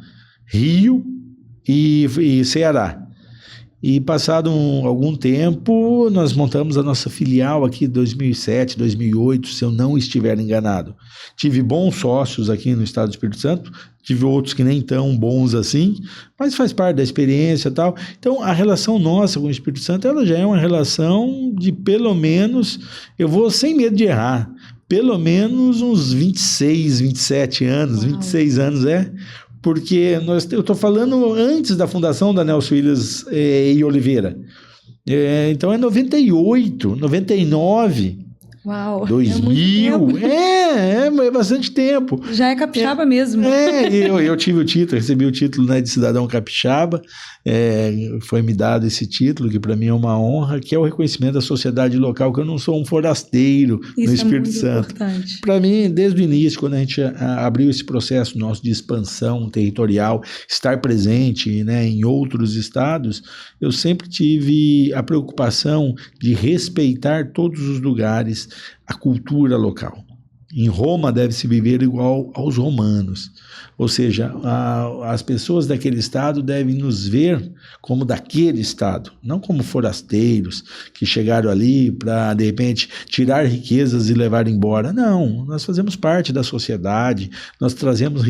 Rio e Ceará. E passado algum tempo, nós montamos a nossa filial aqui em 2007, 2008, se eu não estiver enganado. Tive bons sócios aqui no estado do Espírito Santo, tive outros que nem tão bons assim, mas faz parte da experiência e tal. Então, a relação nossa com o Espírito Santo, ela já é uma relação de pelo menos, eu vou sem medo de errar, pelo menos uns 26, 27 anos, 26 anos porque eu estou falando antes da fundação da Nelson Williams e Oliveira. Então é 98, 99, Uau, 2000, é bastante tempo. Já é capixaba mesmo. Eu tive o título, recebi o título, né, de cidadão capixaba, foi me dado esse título, que para mim é uma honra, que é o reconhecimento da sociedade local, que eu não sou um forasteiro no Espírito Santo. Para mim, desde o início, quando a gente abriu esse processo nosso de expansão territorial, estar presente, né, em outros estados, eu sempre tive a preocupação de respeitar todos os lugares, a cultura local. Em Roma deve-se viver igual aos romanos, ou seja, as pessoas daquele estado devem nos ver como daquele estado, não como forasteiros que chegaram ali para, de repente, tirar riquezas e levar embora. Não, nós fazemos parte da sociedade, nós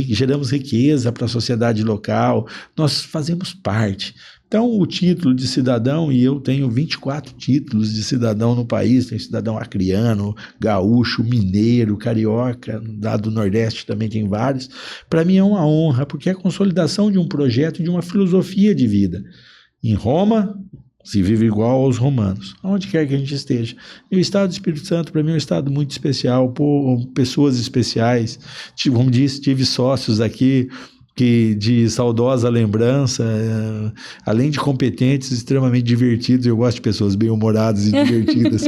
geramos riqueza para a sociedade local, nós fazemos parte. Então, o título de cidadão, e eu tenho 24 títulos de cidadão no país, tenho cidadão acriano, gaúcho, mineiro, carioca, lá do Nordeste também tem vários. Para mim é uma honra, porque é a consolidação de um projeto, de uma filosofia de vida. Em Roma, se vive igual aos romanos, onde quer que a gente esteja. E o estado do Espírito Santo, para mim, é um estado muito especial, por pessoas especiais. Como disse, tive sócios aqui, que de saudosa lembrança, além de competentes, extremamente divertidos. Eu gosto de pessoas bem-humoradas e divertidas.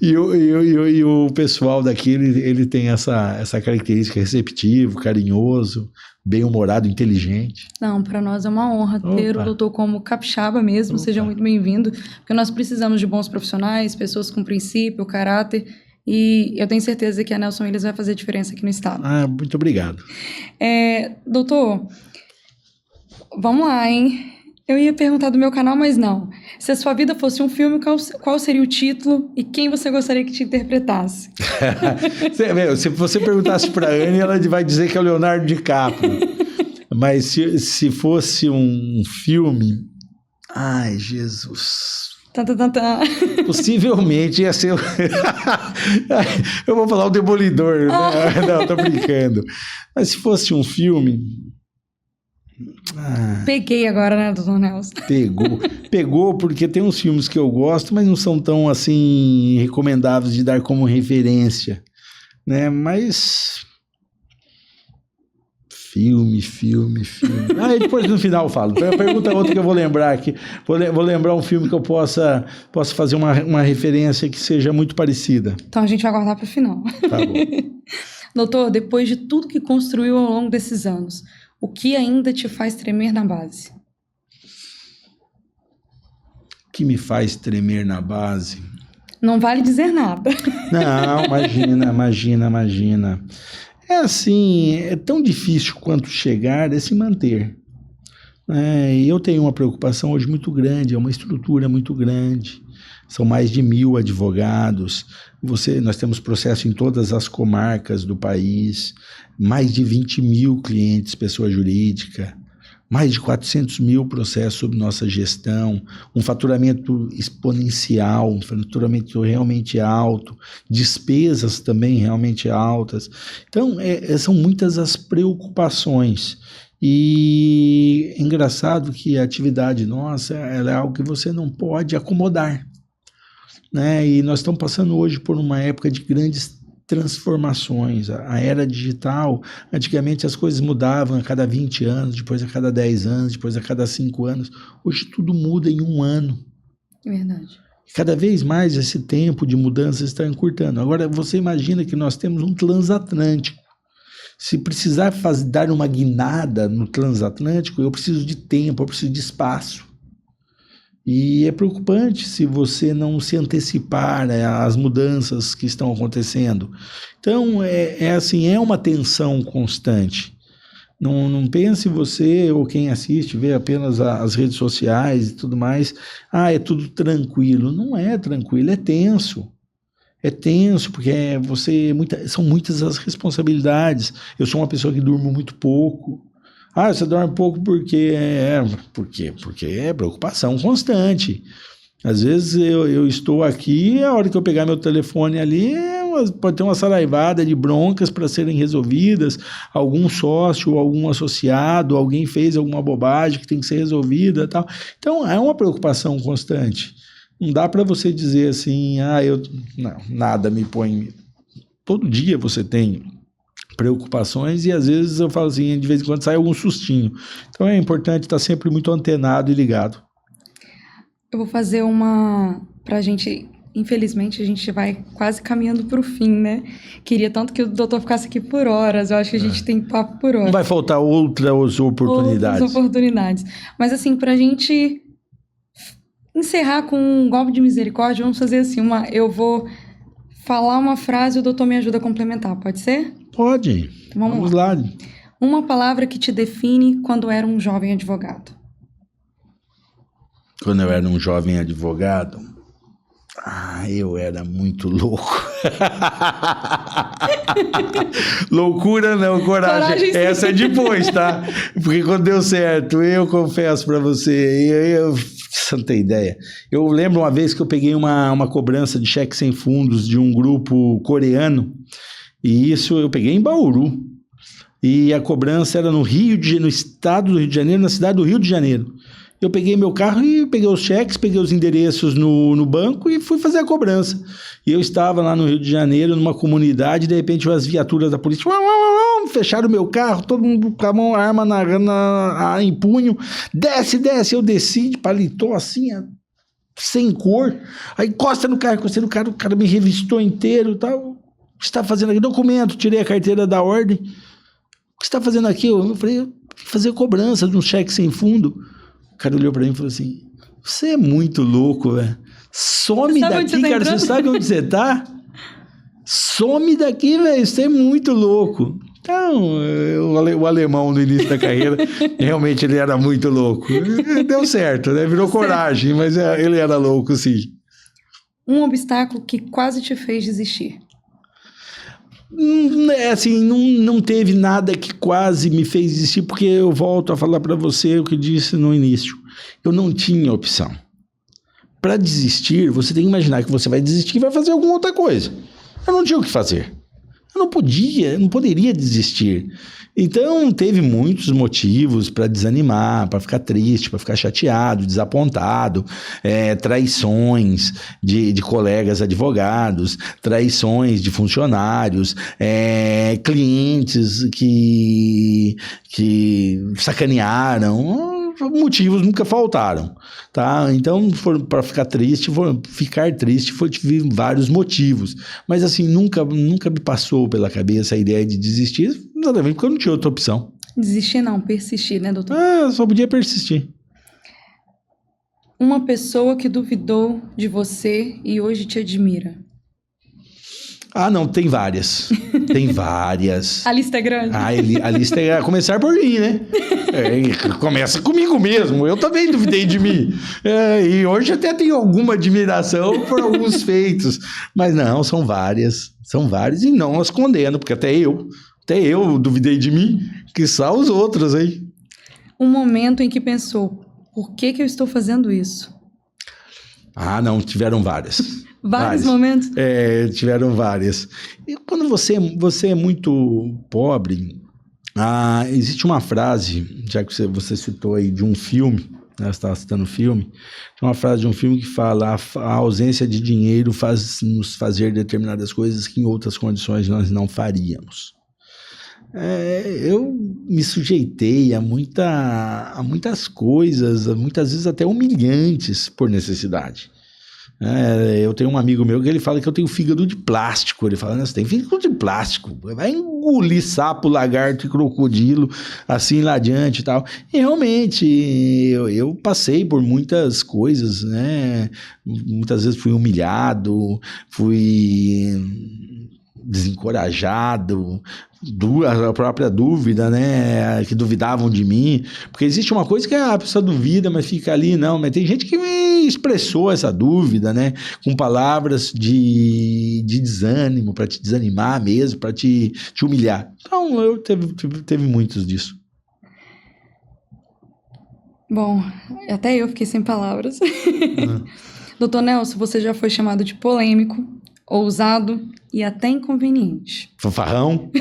E o pessoal daqui, ele tem essa característica, receptivo, carinhoso. bem-humorado, inteligente. Não, para nós é uma honra ter o doutor como capixaba mesmo. Seja muito bem-vindo, porque nós precisamos de bons profissionais, pessoas com princípio, caráter, e eu tenho certeza que a Nelson Williams vai fazer diferença aqui no estado. Muito obrigado. Doutor, vamos lá, hein? Eu ia perguntar do meu canal, mas não. Se a sua vida fosse um filme, qual seria o título e quem você gostaria que te interpretasse? Se você perguntasse para a Anne, ela vai dizer que é o Leonardo DiCaprio. Mas se fosse um filme... Ai, Jesus... Possivelmente ia ser... Eu vou falar o Demolidor. Não, tô brincando. Mas se fosse um filme... Peguei agora, né, doutor Nelson? Pegou porque tem uns filmes que eu gosto, mas não são tão, assim, recomendáveis de dar como referência, né? Mas... Filme. Depois no final eu falo. Pergunta outra que eu vou lembrar aqui. Vou lembrar um filme que eu possa fazer uma referência que seja muito parecida. Então a gente vai guardar para o final. Tá bom. Doutor, depois de tudo que construiu ao longo desses anos, o que ainda te faz tremer na base? O que me faz tremer na base? Não vale dizer nada. Não, imagina. É assim, é tão difícil quanto chegar é se manter. E eu tenho uma preocupação hoje muito grande, é uma estrutura muito grande. São mais de 1.000 advogados. Nós temos processo em todas as comarcas do país, mais de 20.000 clientes, pessoa jurídica, mais de 400.000 processos sob nossa gestão, um faturamento exponencial, um faturamento realmente alto, despesas também realmente altas. Então, são muitas as preocupações. E é engraçado que a atividade nossa ela é algo que você não pode acomodar, né? E nós estamos passando hoje por uma época de grandes transformações. A era digital, antigamente as coisas mudavam a cada 20 anos, depois a cada 10 anos, depois a cada 5 anos. Hoje tudo muda em um ano. Verdade. Cada vez mais esse tempo de mudança está encurtando. Agora, você imagina que nós temos um transatlântico. Se precisar dar uma guinada no transatlântico, eu preciso de tempo, eu preciso de espaço. E é preocupante se você não se antecipar às mudanças que estão acontecendo. Então, é uma tensão constante. Não pense você ou quem assiste, vê apenas as redes sociais e tudo mais. É tudo tranquilo. Não é tranquilo, é tenso. É tenso, porque são muitas as responsabilidades. Eu sou uma pessoa que durmo muito pouco. Você dorme pouco porque é preocupação constante. Às vezes eu estou aqui, a hora que eu pegar meu telefone ali, pode ter uma saraivada de broncas para serem resolvidas, algum sócio, algum associado, alguém fez alguma bobagem que tem que ser resolvida, tal. Então, é uma preocupação constante. Não dá para você dizer assim, nada me põe... Todo dia você tem preocupações e às vezes eu falo assim, de vez em quando sai algum sustinho. Então é importante estar sempre muito antenado e ligado. Eu vou fazer pra gente, infelizmente a gente vai quase caminhando para o fim, né? Queria tanto que o doutor ficasse aqui por horas, eu acho que a gente tem papo por horas. Não vai faltar outras oportunidades. Outras oportunidades. Mas assim, pra gente encerrar com um golpe de misericórdia, vamos fazer assim, eu vou falar uma frase e o doutor me ajuda a complementar, pode ser? Pode. Então, vamos lá. Uma palavra que te define quando era um jovem advogado. Quando eu era um jovem advogado, eu era muito louco. Loucura não, coragem. Essa é depois, tá? Porque quando deu certo, eu confesso pra você, santa ideia. Eu lembro uma vez que eu peguei uma cobrança de cheque sem fundos de um grupo coreano, e isso eu peguei em Bauru. E a cobrança era no estado do Rio de Janeiro, na cidade do Rio de Janeiro. Eu peguei meu carro e peguei os cheques, peguei os endereços no banco e fui fazer a cobrança. E eu estava lá no Rio de Janeiro, numa comunidade, e de repente as viaturas da polícia fecharam o meu carro, todo mundo com a arma em punho. Desce, eu desci de paletó assim, sem cor. Aí encostei no carro, o cara me revistou inteiro e tal. O que você está fazendo aqui? Documento, tirei a carteira da ordem. que você está fazendo aqui? Eu falei, eu vim fazer cobrança de um cheque sem fundo. O cara olhou para mim e falou assim, você é muito louco, velho. Some daqui, cara, você sabe onde você tá? Some daqui, velho, você é muito louco. Então, o alemão no início da carreira, realmente ele era muito louco. Deu certo, né? Virou coragem, mas ele era louco, sim. Um obstáculo que quase te fez desistir? Assim, não teve nada que quase me fez desistir, porque eu volto a falar para você o que eu disse no início. Eu não tinha opção. Para desistir, você tem que imaginar que você vai desistir e vai fazer alguma outra coisa. Eu não tinha o que fazer. Eu não poderia desistir. Então, teve muitos motivos para desanimar, para ficar triste, para ficar chateado, desapontado, traições de colegas advogados, traições de funcionários, clientes que sacanearam. Motivos nunca faltaram, tá? Então, para ficar triste, tive vários motivos. Mas, assim, nunca me passou pela cabeça a ideia de desistir, exatamente porque eu não tinha outra opção. Desistir não, persistir, né, doutor? Só podia persistir. Uma pessoa que duvidou de você e hoje te admira? Não, tem várias. Tem várias. A lista é grande. A lista é começar por mim, né? Começa comigo mesmo. Eu também duvidei de mim. E hoje até tenho alguma admiração por alguns feitos. Mas não, são várias. São várias e não as condeno, porque até eu duvidei de mim, quiçá os outros, hein? Um momento em que pensou, por que eu estou fazendo isso? Não, tiveram várias. Vários momentos? Tiveram várias. E quando você é muito pobre, existe uma frase, já que você citou aí de um filme, né, você estava citando um filme, tem uma frase de um filme que fala: a ausência de dinheiro faz nos fazer determinadas coisas que em outras condições nós não faríamos. Eu me sujeitei a muitas coisas, muitas vezes até humilhantes por necessidade. Eu tenho um amigo meu que ele fala que eu tenho fígado de plástico. Ele fala, você tem fígado de plástico, vai engolir sapo, lagarto e crocodilo, assim lá adiante e tal. E realmente, eu passei por muitas coisas, né? Muitas vezes fui humilhado, fui desencorajado, a própria dúvida, né, que duvidavam de mim, porque existe uma coisa que a pessoa duvida, mas fica ali, não, mas tem gente que me expressou essa dúvida, né, com palavras de desânimo, para te desanimar mesmo, para te humilhar. Então, eu teve muitos disso. Bom, até eu fiquei sem palavras. Doutor Nelson, você já foi chamado de polêmico, ousado e até inconveniente. Fanfarrão?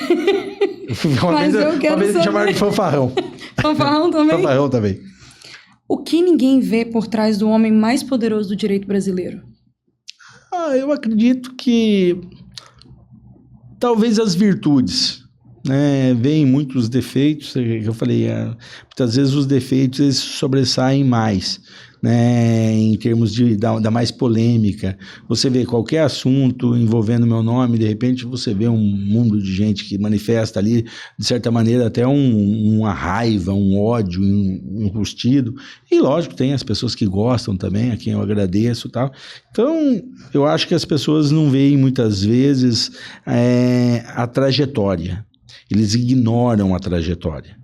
Mas eu quero saber. Me chamaram de fanfarrão. Fanfarrão também? Fanfarrão também. O que ninguém vê por trás do homem mais poderoso do direito brasileiro? Eu acredito que talvez as virtudes, né? Vêm muitos defeitos, eu falei, muitas vezes os defeitos eles sobressaem mais, né, em termos da mais polêmica. Você vê qualquer assunto envolvendo meu nome, de repente você vê um mundo de gente que manifesta ali, de certa maneira, até uma raiva, um ódio enrustido. E lógico, tem as pessoas que gostam também, a quem eu agradeço e tal. Então, eu acho que as pessoas não veem muitas vezes a trajetória. Eles ignoram a trajetória.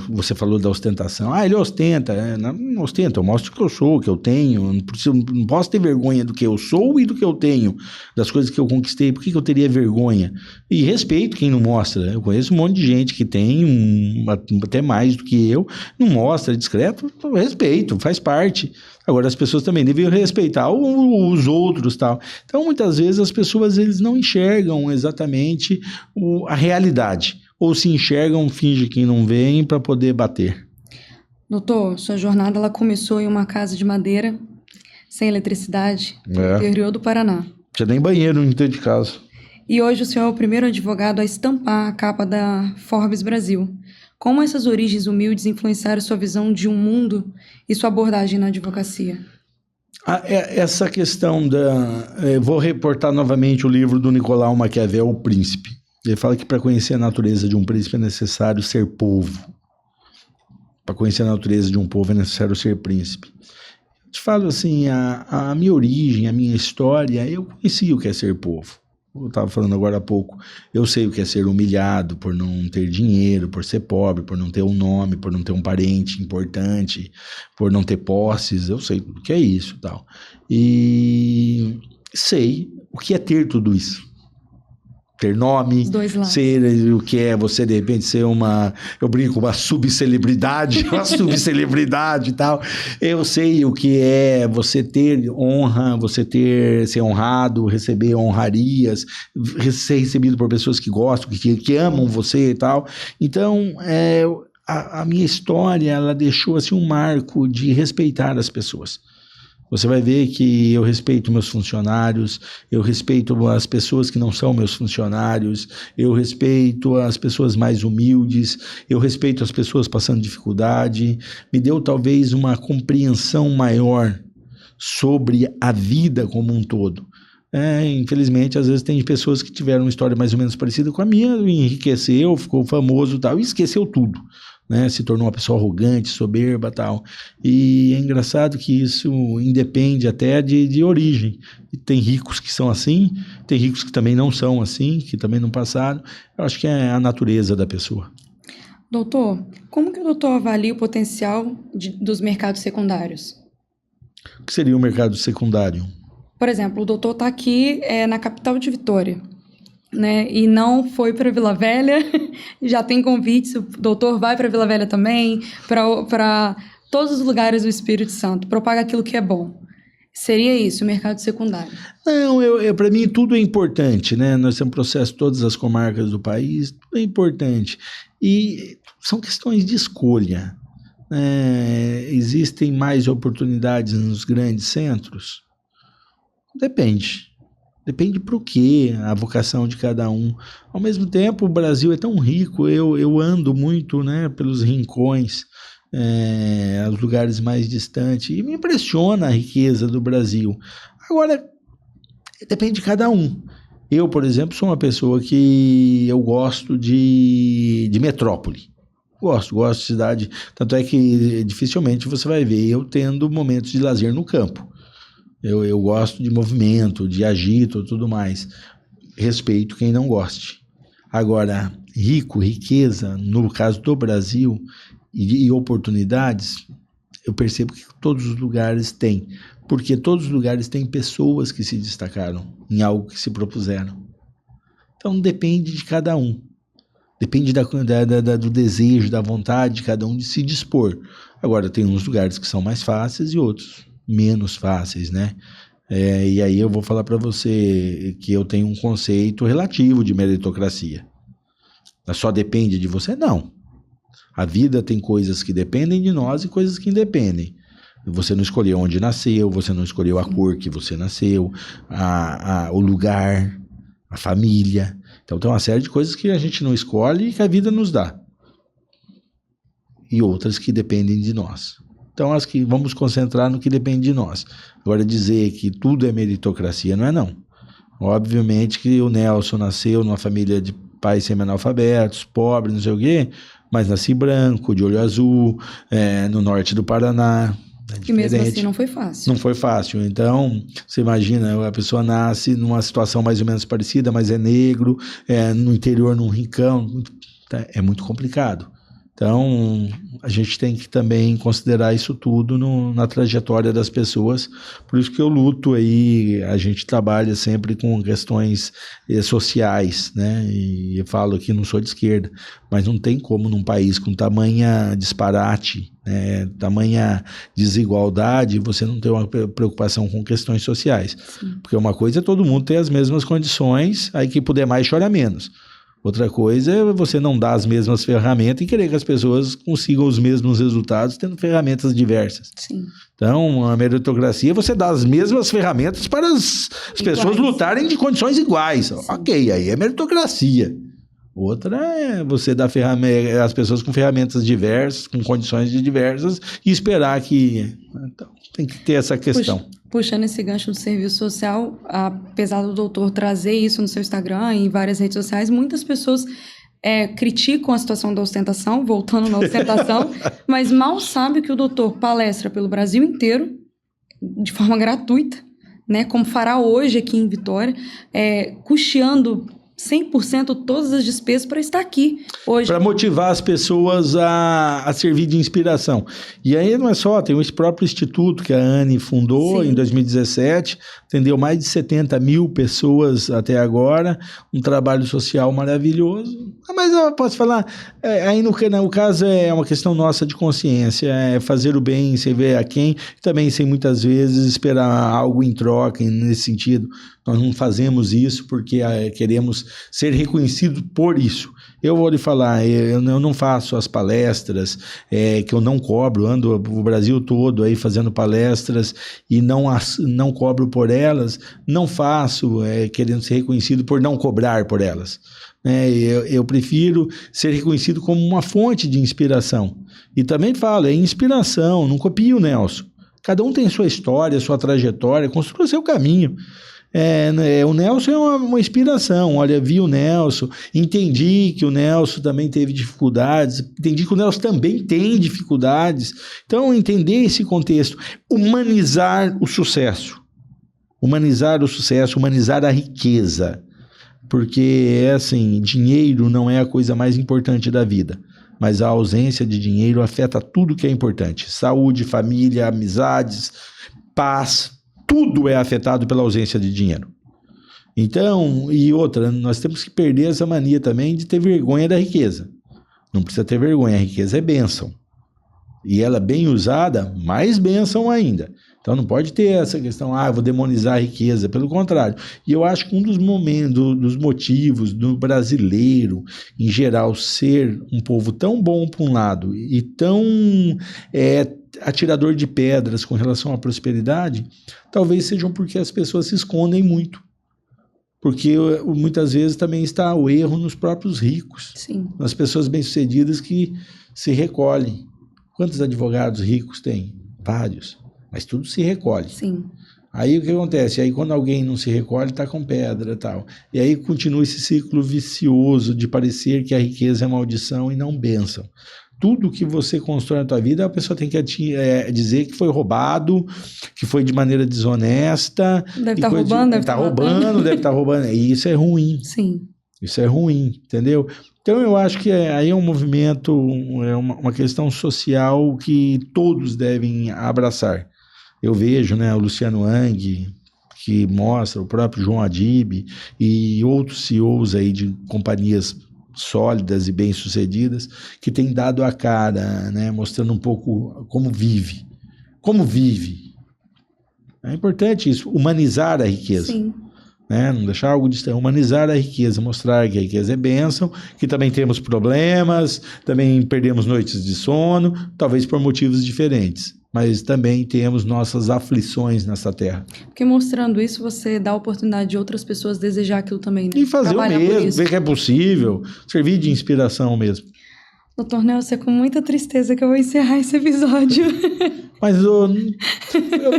Você falou da ostentação. Ele ostenta. Não ostenta, eu mostro o que eu sou, o que eu tenho. Não posso ter vergonha do que eu sou e do que eu tenho, das coisas que eu conquistei. Por que eu teria vergonha? E respeito quem não mostra. Eu conheço um monte de gente que tem até mais do que eu, não mostra, é discreto. Eu respeito, faz parte. Agora, as pessoas também devem respeitar os outros, tal. Então, muitas vezes, as pessoas eles não enxergam exatamente a realidade. Ou se enxergam, fingem que não veem para poder bater. Doutor, sua jornada ela começou em uma casa de madeira, sem eletricidade, no interior do Paraná. Não tinha nem banheiro no interior de casa. E hoje o senhor é o primeiro advogado a estampar a capa da Forbes Brasil. Como essas origens humildes influenciaram sua visão de um mundo e sua abordagem na advocacia? Essa questão vou reportar novamente o livro do Nicolau Maquiavel, O Príncipe. Ele fala que para conhecer a natureza de um príncipe é necessário ser povo. Para conhecer a natureza de um povo é necessário ser príncipe. Eu te falo assim, a minha origem, a minha história, eu conheci o que é ser povo. Eu estava falando agora há pouco, eu sei o que é ser humilhado por não ter dinheiro, por ser pobre, por não ter um nome, por não ter um parente importante, por não ter posses, eu sei o que é isso e tal. E sei o que é ter tudo isso. Ter nome, ser o que é você, de repente, ser eu brinco, uma subcelebridade, e tal. Eu sei o que é você ter honra, ser honrado, receber honrarias, ser recebido por pessoas que gostam, que amam você e tal. Então, a minha história, ela deixou assim um marco de respeitar as pessoas. Você vai ver que eu respeito meus funcionários, eu respeito as pessoas que não são meus funcionários, eu respeito as pessoas mais humildes, eu respeito as pessoas passando dificuldade. Me deu talvez uma compreensão maior sobre a vida como um todo. Infelizmente, às vezes tem pessoas que tiveram uma história mais ou menos parecida com a minha, enriqueceu, ficou famoso e tal, e esqueceu tudo. Né, se tornou uma pessoa arrogante, soberba e tal. E é engraçado que isso independe até de origem. E tem ricos que são assim, tem ricos que também não são assim, que também não passaram. Eu acho que é a natureza da pessoa. Doutor, como que o doutor avalia o potencial dos mercados secundários? O que seria o mercado secundário? Por exemplo, o doutor está aqui na capital de Vitória, né? E não foi para Vila Velha, já tem convites, o doutor vai para Vila Velha também, para todos os lugares do Espírito Santo, propaga aquilo que é bom. Seria isso, o mercado secundário? Não, para mim tudo é importante, né? Nós temos processo em todas as comarcas do país, tudo é importante. E são questões de escolha. Existem mais oportunidades nos grandes centros? Depende. Depende para o quê, a vocação de cada um. Ao mesmo tempo, o Brasil é tão rico, eu ando muito, né, pelos rincões, os lugares mais distantes, e me impressiona a riqueza do Brasil. Agora, depende de cada um. Eu, por exemplo, sou uma pessoa que eu gosto de metrópole. Gosto de cidade, tanto é que dificilmente você vai ver eu tendo momentos de lazer no campo. Eu gosto de movimento, de agito e tudo mais. Respeito quem não goste. Agora, riqueza, no caso do Brasil, e oportunidades, eu percebo que todos os lugares têm. Porque todos os lugares têm pessoas que se destacaram em algo que se propuseram. Então, depende de cada um. Depende do desejo, da vontade de cada um de se dispor. Agora, tem uns lugares que são mais fáceis e outros menos fáceis, né? E aí eu vou falar para você que eu tenho um conceito relativo de meritocracia. Só depende de você? Não. A vida tem coisas que dependem de nós e coisas que independem. Você não escolheu onde nasceu, você não escolheu a cor que você nasceu, o lugar, a família. Então tem uma série de coisas que a gente não escolhe e que a vida nos dá. E outras que dependem de nós. Então, acho que vamos concentrar no que depende de nós. Agora, dizer que tudo é meritocracia, não é não. Obviamente que o Nelson nasceu numa família de pais semi-analfabetos, pobres, não sei o quê, mas nasci branco, de olho azul, no norte do Paraná. E mesmo assim não foi fácil. Não foi fácil. Então, você imagina, a pessoa nasce numa situação mais ou menos parecida, mas é negro, no interior, num rincão. É muito complicado. Então, a gente tem que também considerar isso tudo na trajetória das pessoas. Por isso que eu luto aí, a gente trabalha sempre com questões sociais, né? E eu falo que não sou de esquerda, mas não tem como num país com tamanha disparate, tamanha desigualdade, você não ter uma preocupação com questões sociais. Sim. Porque uma coisa é todo mundo ter as mesmas condições, aí quem puder mais chora menos. Outra coisa é você não dar as mesmas ferramentas e querer que as pessoas consigam os mesmos resultados tendo ferramentas diversas. Sim. Então, a meritocracia é você dar as mesmas ferramentas para as pessoas lutarem de condições iguais. Sim. Ok, aí é meritocracia. Outra é você dar as pessoas com ferramentas diversas, com condições diversas, e esperar que... Então, tem que ter essa questão. Puxando esse gancho do serviço social, apesar do doutor trazer isso no seu Instagram e em várias redes sociais, muitas pessoas criticam a situação da ostentação, voltando na ostentação, mas mal sabe que o doutor palestra pelo Brasil inteiro, de forma gratuita, né, como fará hoje aqui em Vitória, custeando 100% todas as despesas para estar aqui hoje. Para motivar as pessoas a servir de inspiração. E aí não é só, tem o próprio instituto que a Anne fundou em 2017, atendeu mais de 70 mil pessoas até agora, um trabalho social maravilhoso. Mas eu posso falar, aí no caso é uma questão nossa de consciência, é fazer o bem sem ver a quem, também sem muitas vezes esperar algo em troca nesse sentido. Nós não fazemos isso porque queremos ser reconhecidos por isso. Eu vou lhe falar, eu não faço as palestras que eu não cobro, ando o Brasil todo aí fazendo palestras e não cobro por elas, não faço querendo ser reconhecido por não cobrar por elas. Eu prefiro ser reconhecido como uma fonte de inspiração. E também falo, é inspiração, não copio o Nelson. Cada um tem sua história, sua trajetória, construa seu caminho. O Nelson é uma inspiração. Olha, vi o Nelson, entendi que o Nelson também teve dificuldades, entendi que o Nelson também tem dificuldades. Então, entender esse contexto, humanizar o sucesso, humanizar a riqueza, porque assim, dinheiro não é a coisa mais importante da vida, mas a ausência de dinheiro afeta tudo que é importante: saúde, família, amizades, paz. Tudo é afetado pela ausência de dinheiro. Então, e outra, nós temos que perder essa mania também de ter vergonha da riqueza. Não precisa ter vergonha, a riqueza é bênção. E ela bem usada, mais bênção ainda. Então não pode ter essa questão, vou demonizar a riqueza, pelo contrário. E eu acho que um dos motivos do brasileiro, em geral, ser um povo tão bom por um lado e tão atirador de pedras com relação à prosperidade, talvez sejam porque as pessoas se escondem muito. Porque muitas vezes também está o erro nos próprios ricos. Sim. Nas pessoas bem-sucedidas que se recolhem. Quantos advogados ricos tem? Vários. Mas tudo se recolhe. Sim. Aí o que acontece? Aí quando alguém não se recolhe, está com pedra e tal. E aí continua esse ciclo vicioso de parecer que a riqueza é maldição e não bênção. Tudo que você constrói na tua vida, a pessoa tem que dizer que foi roubado, que foi de maneira desonesta. Deve estar roubando, deve estar roubando. E isso é ruim. Sim. Isso é ruim, entendeu? Então eu acho que aí é um movimento, uma questão social que todos devem abraçar. Eu vejo, o Luciano Hang, que mostra, o próprio João Adib e outros CEOs aí de companhias sólidas e bem-sucedidas, que têm dado a cara, mostrando um pouco como vive. Como vive. É importante isso, humanizar a riqueza. Sim. Não deixar algo distante, humanizar a riqueza, mostrar que a riqueza é bênção, que também temos problemas, também perdemos noites de sono, talvez por motivos diferentes, mas também temos nossas aflições nessa terra. Porque mostrando isso, você dá a oportunidade de outras pessoas desejar aquilo também, né? E fazer o mesmo, ver que é possível, servir de inspiração mesmo. Doutor Nelson, é com muita tristeza que eu vou encerrar esse episódio. Mas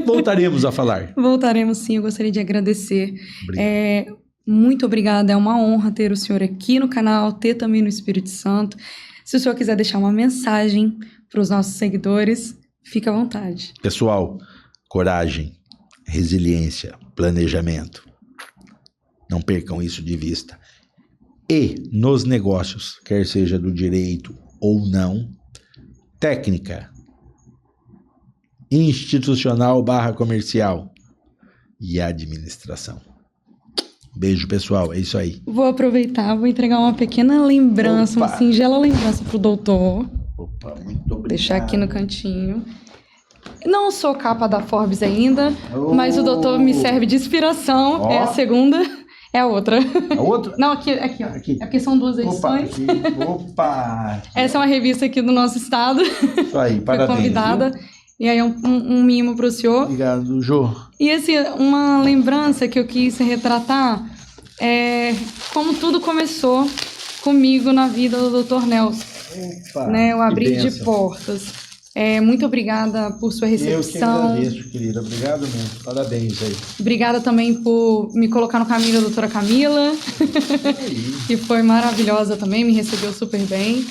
voltaremos a falar. Voltaremos sim, eu gostaria de agradecer. Muito obrigada, é uma honra ter o senhor aqui no canal, ter também no Espírito Santo. Se o senhor quiser deixar uma mensagem para os nossos seguidores, fique à vontade. Pessoal, coragem, resiliência, planejamento. Não percam isso de vista. E nos negócios, quer seja do direito ou não, técnica, institucional / comercial e administração. Beijo, pessoal, é isso aí. Vou aproveitar, vou entregar uma pequena lembrança, uma singela lembrança pro doutor. Opa, muito obrigado. Deixar aqui no cantinho. Não sou capa da Forbes ainda, mas o doutor me serve de inspiração. É a segunda, é a outra. A outra? Não, aqui, ó. Aqui. É porque são 2 edições. Opa! Essa é uma revista aqui do nosso estado. Isso aí, parabéns. Fui convidada. Viu? E aí um mimo pro senhor. Obrigado, Jô. E assim, uma lembrança que eu quis retratar é como tudo começou comigo na vida do Dr. Nelson, Opa, né? O abrir de bênção. portas. Muito obrigada por sua Eu que recepção. agradeço, querida. Obrigado mesmo. Parabéns aí. Obrigada também por me colocar no caminho da doutora Camila, Aí. que foi maravilhosa também, me recebeu super bem.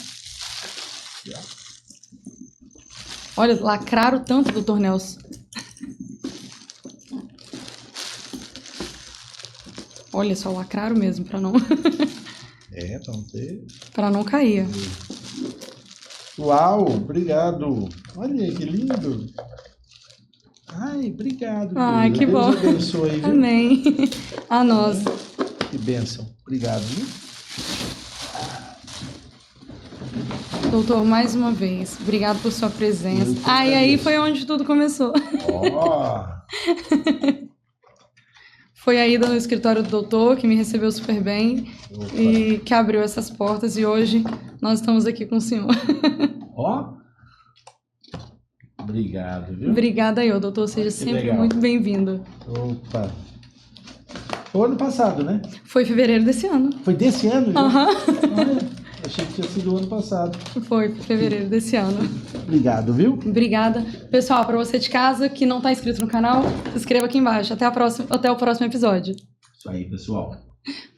Olha, lacraram tanto, doutor Nelson. Olha só, lacraram mesmo, para não, Vamos ter. para não cair. Uau, obrigado. Olha que lindo. Ai, obrigado. Ai, querida. que Deus bom. abençoe, viu? Amém. A nós. Que bênção. Obrigado, viu? Doutor, mais uma vez, obrigado por sua presença. Eu que E aí agradeço. foi onde tudo começou. Ó, Foi a ida no escritório do doutor, que me recebeu super bem opa. e que abriu essas portas. E hoje nós estamos aqui com o senhor. Ó. Obrigado, viu? Obrigada eu, doutor. Seja Que sempre legal. muito bem-vindo. Opa. Foi ano passado, né? Foi fevereiro desse ano. Foi desse ano? já? Aham. Olha, achei que tinha sido o ano passado. Foi fevereiro desse ano. Obrigado, viu? Obrigada. Pessoal, para você de casa que não está inscrito no canal, se inscreva aqui embaixo. Até o próximo episódio. Isso aí, pessoal.